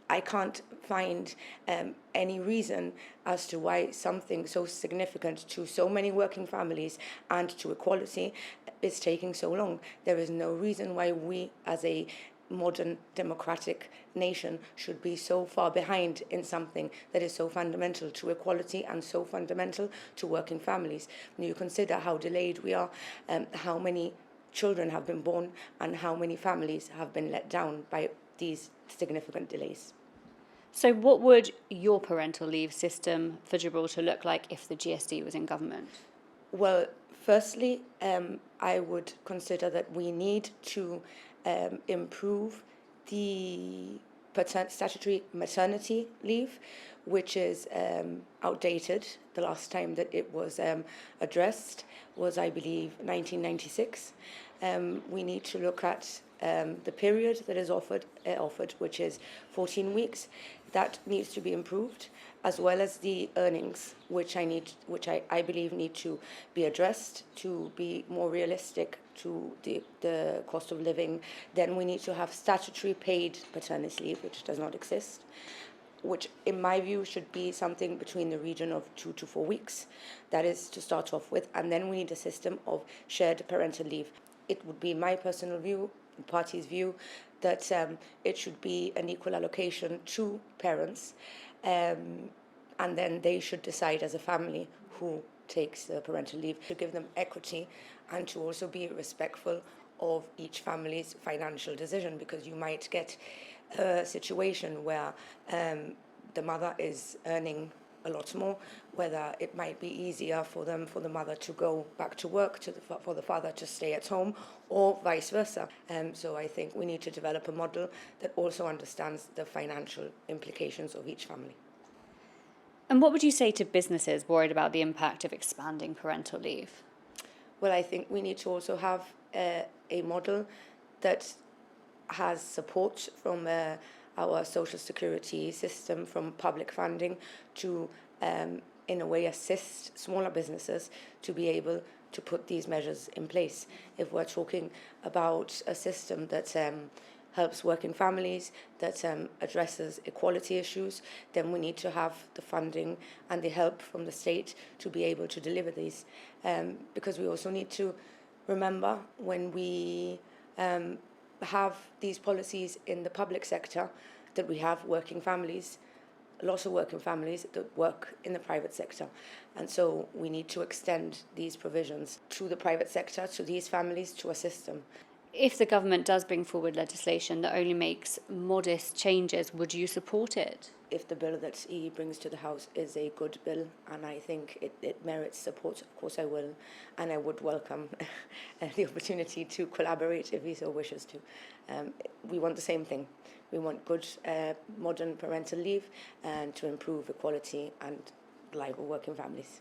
I can't find any reason as to why something so significant to so many working families and to equality is taking so long. There is no reason why we, as a modern democratic nation, should be so far behind in something that is so fundamental to equality and so fundamental to working families. When you consider how delayed we are, how many children have been born, and how many families have been let down by these significant delays. So what would your parental leave system for Gibraltar look like if the GSD was in government? Well, firstly, I would consider that we need to improve the statutory maternity leave, which is outdated. The last time that it was addressed was, I believe, 1996. We need to look at the period that is offered, which is 14 weeks. That needs to be improved, as well as the earnings, which I believe need to be addressed to be more realistic to the cost of living. Then we need to have statutory paid paternity leave, which does not exist, which in my view should be something between the region of 2 to 4 weeks. That is to start off with. And then we need a system of shared parental leave. It would be my personal view, the party's view, that it should be an equal allocation to parents, and then they should decide as a family who takes the parental leave, to give them equity and to also be respectful of each family's financial decision, because you might get a situation where the mother is earning a lot more, whether it might be easier for the mother to go back to work, for the father to stay at home, or vice versa. So I think we need to develop a model that also understands the financial implications of each family. And what would you say to businesses worried about the impact of expanding parental leave? Well, I think we need to also have a model that has support from our social security system, from public funding, to in a way assist smaller businesses to be able to put these measures in place. If we're talking about a system that helps working families, that addresses equality issues, then we need to have the funding and the help from the state to be able to deliver these. Because we also need to remember, when we have these policies in the public sector, that we have working families, lots of working families that work in the private sector. And so we need to extend these provisions to the private sector, to these families, to assist them. If the government does bring forward legislation that only makes modest changes, would you support it? If the bill that he brings to the House is a good bill, and I think it merits support, of course I will, and I would welcome the opportunity to collaborate if he so wishes to. We want the same thing. We want good modern parental leave and to improve equality and reliable working families.